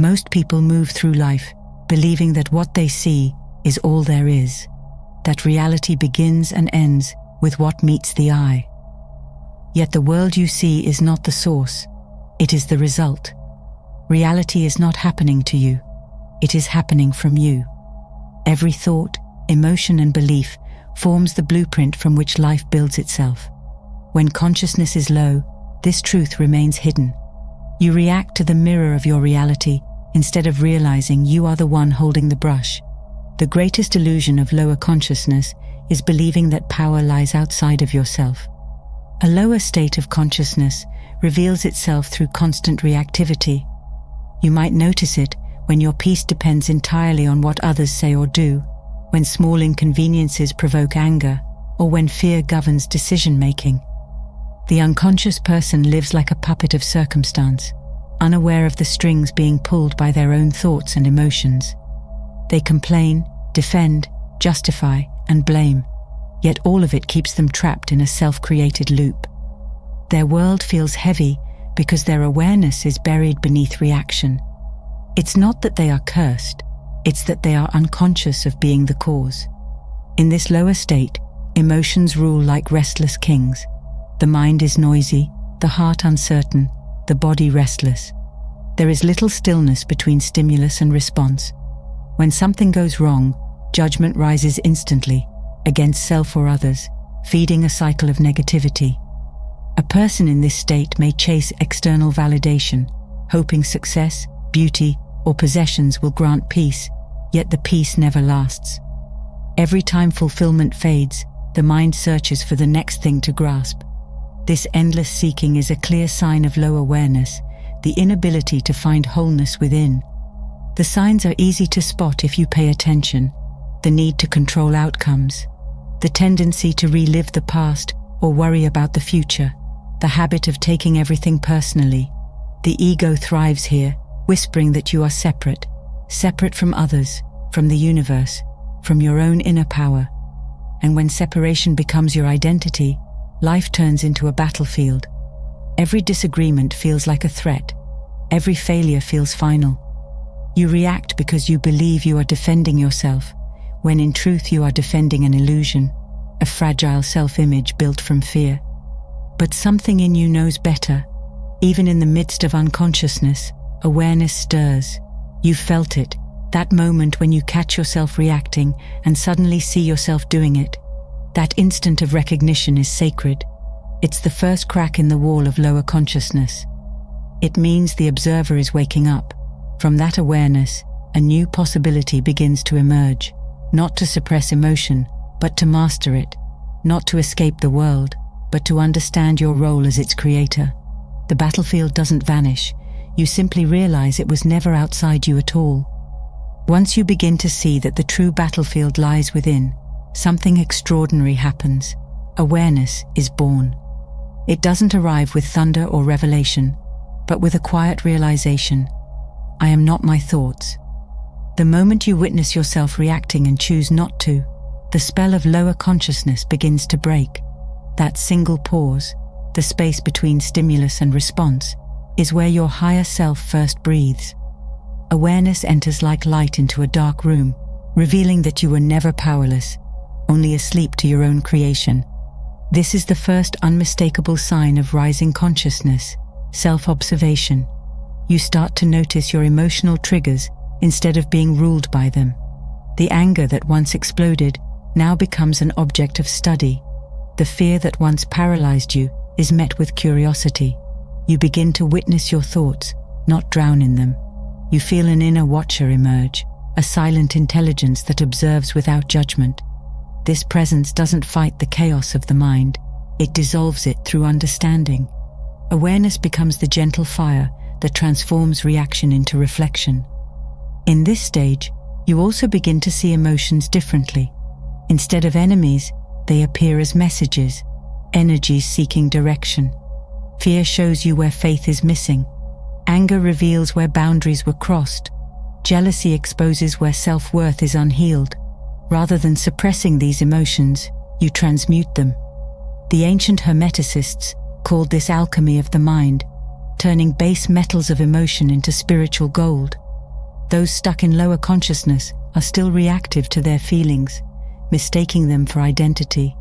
Most people move through life believing that what they see is all there is, that reality begins and ends with what meets the eye. Yet the world you see is not the source, it is the result. Reality is not happening to you, it is happening from you. Every thought, emotion and belief forms the blueprint from which life builds itself. When consciousness is low, this truth remains hidden. You react to the mirror of your reality instead of realizing you are the one holding the brush. The greatest illusion of lower consciousness is believing that power lies outside of yourself. A lower state of consciousness reveals itself through constant reactivity. You might notice it when your peace depends entirely on what others say or do, when small inconveniences provoke anger, or when fear governs decision-making. The unconscious person lives like a puppet of circumstance, unaware of the strings being pulled by their own thoughts and emotions. They complain, defend, justify, and blame, yet all of it keeps them trapped in a self-created loop. Their world feels heavy because their awareness is buried beneath reaction. It's not that they are cursed, it's that they are unconscious of being the cause. In this lower state, emotions rule like restless kings. The mind is noisy, the heart uncertain, the body restless. There is little stillness between stimulus and response. When something goes wrong, judgment rises instantly, against self or others, feeding a cycle of negativity. A person in this state may chase external validation, hoping success, beauty, or possessions will grant peace, yet the peace never lasts. Every time fulfillment fades, the mind searches for the next thing to grasp. This endless seeking is a clear sign of low awareness, the inability to find wholeness within. The signs are easy to spot if you pay attention: the need to control outcomes, the tendency to relive the past or worry about the future, the habit of taking everything personally. The ego thrives here, whispering that you are separate from others, from the universe, from your own inner power. And when separation becomes your identity, life turns into a battlefield. Every disagreement feels like a threat. Every failure feels final. You react because you believe you are defending yourself, when in truth you are defending an illusion, a fragile self-image built from fear. But something in you knows better. Even in the midst of unconsciousness, awareness stirs. You've felt it, that moment when you catch yourself reacting and suddenly see yourself doing it. That instant of recognition is sacred. It's the first crack in the wall of lower consciousness. It means the observer is waking up. From that awareness, a new possibility begins to emerge, not to suppress emotion, but to master it, not to escape the world, but to understand your role as its creator. The battlefield doesn't vanish, you simply realize it was never outside you at all. Once you begin to see that the true battlefield lies within, something extraordinary happens. Awareness is born. It doesn't arrive with thunder or revelation, but with a quiet realization: I am not my thoughts. The moment you witness yourself reacting and choose not to, the spell of lower consciousness begins to break. That single pause, the space between stimulus and response, is where your higher self first breathes. Awareness enters like light into a dark room, revealing that you were never powerless, only asleep to your own creation. This is the first unmistakable sign of rising consciousness, self-observation. You start to notice your emotional triggers instead of being ruled by them. The anger that once exploded now becomes an object of study. The fear that once paralyzed you is met with curiosity. You begin to witness your thoughts, not drown in them. You feel an inner watcher emerge, a silent intelligence that observes without judgment. This presence doesn't fight the chaos of the mind, it dissolves it through understanding. Awareness becomes the gentle fire that transforms reaction into reflection. In this stage, you also begin to see emotions differently. Instead of enemies, they appear as messages, energies seeking direction. Fear shows you where faith is missing. Anger reveals where boundaries were crossed. Jealousy exposes where self-worth is unhealed. Rather than suppressing these emotions, you transmute them. The ancient Hermeticists called this alchemy of the mind, turning base metals of emotion into spiritual gold. Those stuck in lower consciousness are still reactive to their feelings, mistaking them for identity.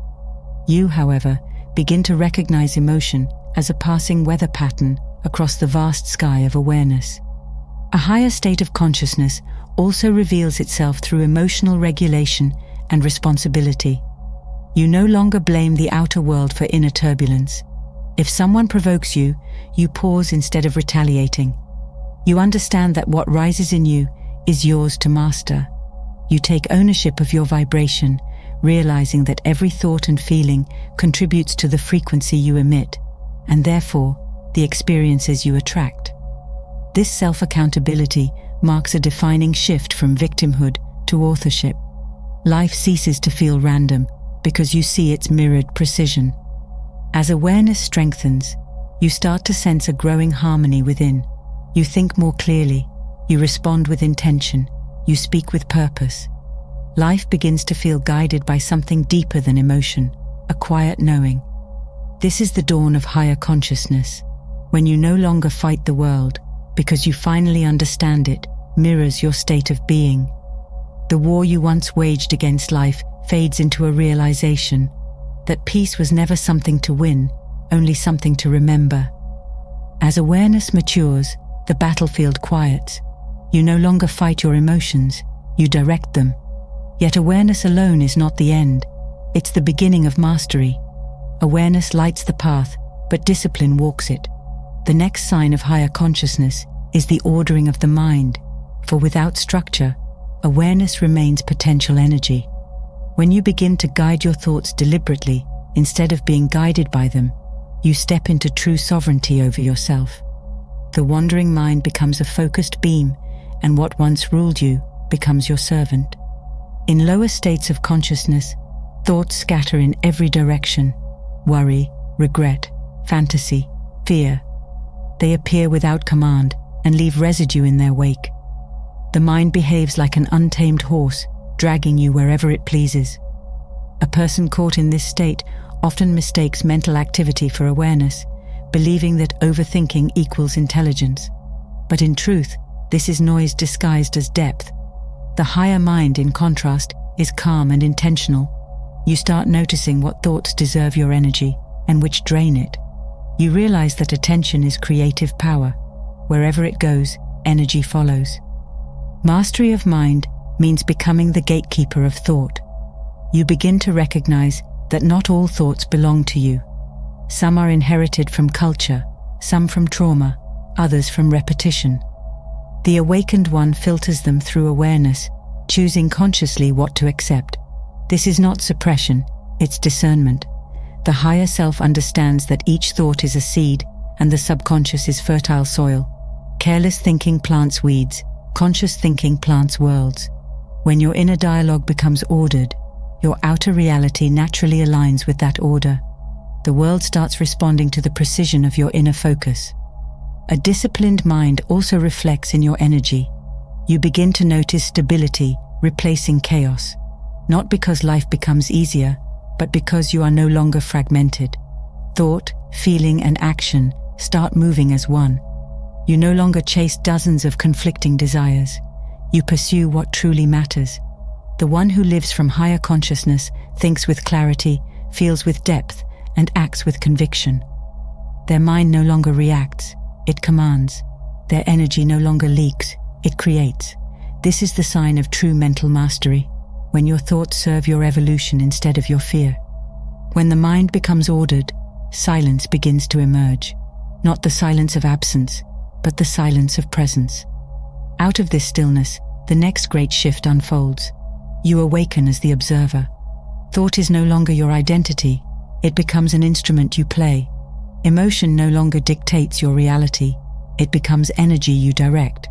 You, however, begin to recognize emotion as a passing weather pattern across the vast sky of awareness. A higher state of consciousness also reveals itself through emotional regulation and responsibility. You no longer blame the outer world for inner turbulence. If someone provokes you, you pause instead of retaliating. You understand that what rises in you is yours to master. You take ownership of your vibration, realizing that every thought and feeling contributes to the frequency you emit, and therefore, the experiences you attract. This self-accountability marks a defining shift from victimhood to authorship. Life ceases to feel random because you see its mirrored precision. As awareness strengthens, you start to sense a growing harmony within. You think more clearly, you respond with intention, you speak with purpose. Life begins to feel guided by something deeper than emotion, a quiet knowing. This is the dawn of higher consciousness, when you no longer fight the world, because you finally understand it mirrors your state of being. The war you once waged against life fades into a realization that peace was never something to win, only something to remember. As awareness matures, the battlefield quiets. You no longer fight your emotions, you direct them. Yet awareness alone is not the end. It's the beginning of mastery. Awareness lights the path, but discipline walks it. The next sign of higher consciousness is the ordering of the mind, for without structure, awareness remains potential energy. When you begin to guide your thoughts deliberately, instead of being guided by them, you step into true sovereignty over yourself. The wandering mind becomes a focused beam, and what once ruled you becomes your servant. In lower states of consciousness, thoughts scatter in every direction: worry, regret, fantasy, fear. They appear without command and leave residue in their wake. The mind behaves like an untamed horse, dragging you wherever it pleases. A person caught in this state often mistakes mental activity for awareness, believing that overthinking equals intelligence. But in truth, this is noise disguised as depth. The higher mind, in contrast, is calm and intentional. You start noticing what thoughts deserve your energy and which drain it. You realize that attention is creative power. Wherever it goes, energy follows. Mastery of mind means becoming the gatekeeper of thought. You begin to recognize that not all thoughts belong to you. Some are inherited from culture, some from trauma, others from repetition. The awakened one filters them through awareness, choosing consciously what to accept. This is not suppression, it's discernment. The higher self understands that each thought is a seed, and the subconscious is fertile soil. Careless thinking plants weeds, conscious thinking plants worlds. When your inner dialogue becomes ordered, your outer reality naturally aligns with that order. The world starts responding to the precision of your inner focus. A disciplined mind also reflects in your energy. You begin to notice stability replacing chaos, not because life becomes easier, but because you are no longer fragmented. Thought, feeling, and action start moving as one. You no longer chase dozens of conflicting desires. You pursue what truly matters. The one who lives from higher consciousness thinks with clarity, feels with depth, and acts with conviction. Their mind no longer reacts, it commands. Their energy no longer leaks, it creates. This is the sign of true mental mastery, when your thoughts serve your evolution instead of your fear. When the mind becomes ordered, silence begins to emerge. Not the silence of absence, but the silence of presence. Out of this stillness, the next great shift unfolds. You awaken as the observer. Thought is no longer your identity, it becomes an instrument you play. Emotion no longer dictates your reality, it becomes energy you direct.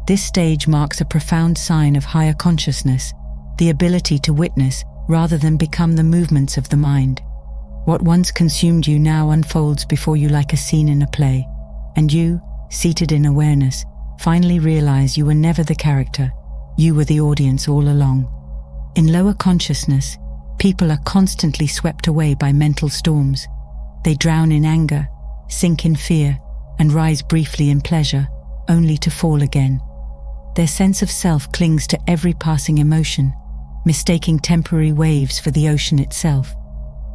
This stage marks a profound sign of higher consciousness, the ability to witness rather than become the movements of the mind. What once consumed you now unfolds before you like a scene in a play, and you, seated in awareness, finally realize you were never the character, you were the audience all along. In lower consciousness, people are constantly swept away by mental storms. They drown in anger, sink in fear, and rise briefly in pleasure, only to fall again. Their sense of self clings to every passing emotion, mistaking temporary waves for the ocean itself.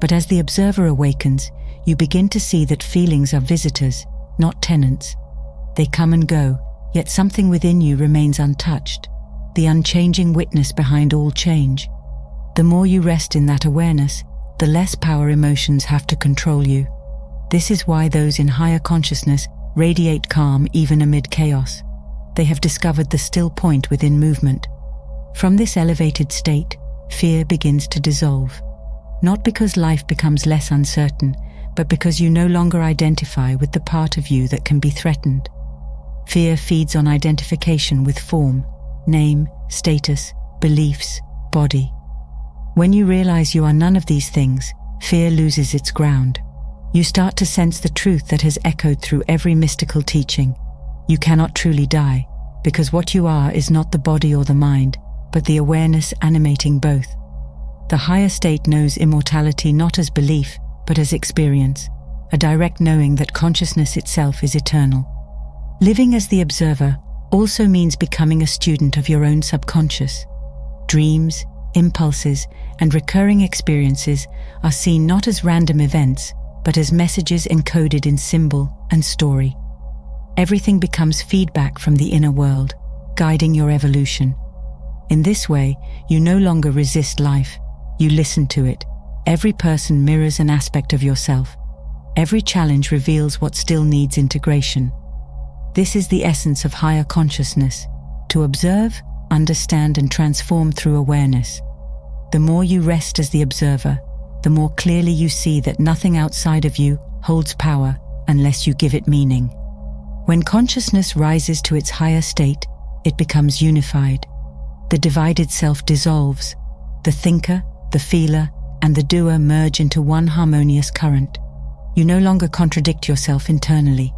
But as the observer awakens, you begin to see that feelings are visitors, not tenants. They come and go, yet something within you remains untouched, the unchanging witness behind all change. The more you rest in that awareness, the less power emotions have to control you. This is why those in higher consciousness radiate calm even amid chaos. They have discovered the still point within movement. From this elevated state, fear begins to dissolve. Not because life becomes less uncertain, but because you no longer identify with the part of you that can be threatened. Fear feeds on identification with form, name, status, beliefs, body. When you realize you are none of these things, fear loses its ground. You start to sense the truth that has echoed through every mystical teaching. You cannot truly die, because what you are is not the body or the mind, but the awareness animating both. The higher state knows immortality not as belief, but as experience, a direct knowing that consciousness itself is eternal. Living as the observer also means becoming a student of your own subconscious. Dreams, impulses, and recurring experiences are seen not as random events, but as messages encoded in symbol and story. Everything becomes feedback from the inner world, guiding your evolution. In this way, you no longer resist life, you listen to it. Every person mirrors an aspect of yourself. Every challenge reveals what still needs integration. This is the essence of higher consciousness, to observe, understand, and transform through awareness. The more you rest as the observer, the more clearly you see that nothing outside of you holds power unless you give it meaning. When consciousness rises to its higher state, it becomes unified. The divided self dissolves. The thinker, the feeler, and the doer merge into one harmonious current. You no longer contradict yourself internally.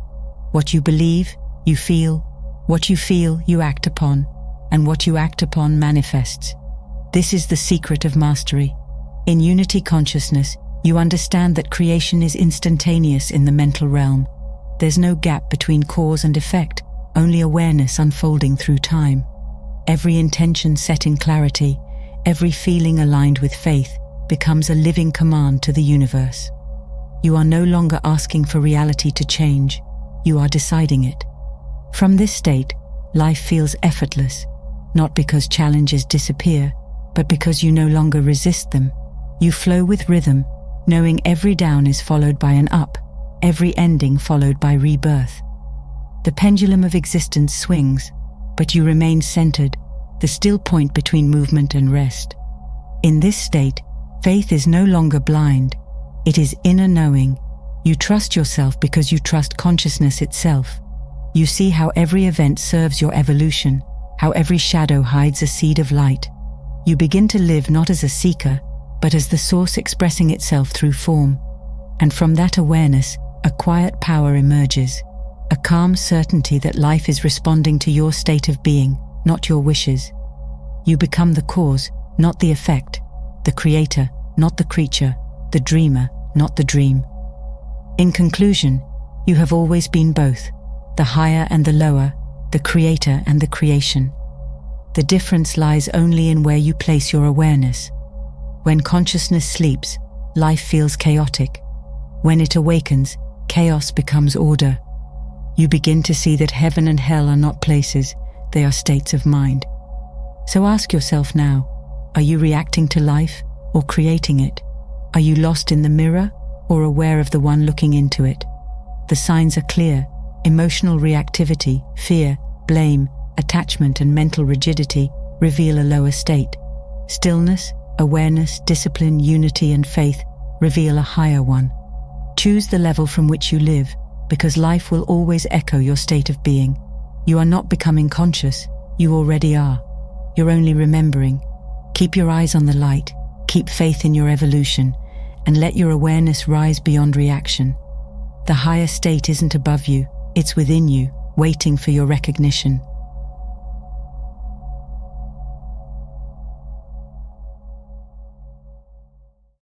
What you believe, you feel. What you feel, you act upon. And what you act upon manifests. This is the secret of mastery. In unity consciousness, you understand that creation is instantaneous in the mental realm. There's no gap between cause and effect, only awareness unfolding through time. Every intention set in clarity, every feeling aligned with faith, becomes a living command to the universe. You are no longer asking for reality to change, you are deciding it. From this state, life feels effortless, not because challenges disappear, but because you no longer resist them. You flow with rhythm, knowing every down is followed by an up, every ending followed by rebirth. The pendulum of existence swings, but you remain centered, the still point between movement and rest. In this state, faith is no longer blind, it is inner knowing. You trust yourself because you trust consciousness itself. You see how every event serves your evolution, how every shadow hides a seed of light. You begin to live not as a seeker, but as the source expressing itself through form. And from that awareness, a quiet power emerges, a calm certainty that life is responding to your state of being, not your wishes. You become the cause, not the effect, the creator, not the creature, the dreamer, not the dream. In conclusion, you have always been both, the higher and the lower, the creator and the creation. The difference lies only in where you place your awareness. When consciousness sleeps, life feels chaotic. When it awakens, chaos becomes order. You begin to see that heaven and hell are not places, they are states of mind. So ask yourself now, are you reacting to life or creating it? Are you lost in the mirror or aware of the one looking into it? The signs are clear. Emotional reactivity, fear, blame, attachment, and mental rigidity reveal a lower state. Stillness, awareness, discipline, unity, and faith reveal a higher one. Choose the level from which you live, because life will always echo your state of being. You are not becoming conscious, you already are. You're only remembering. Keep your eyes on the light, keep faith in your evolution, and let your awareness rise beyond reaction. The higher state isn't above you, it's within you, waiting for your recognition.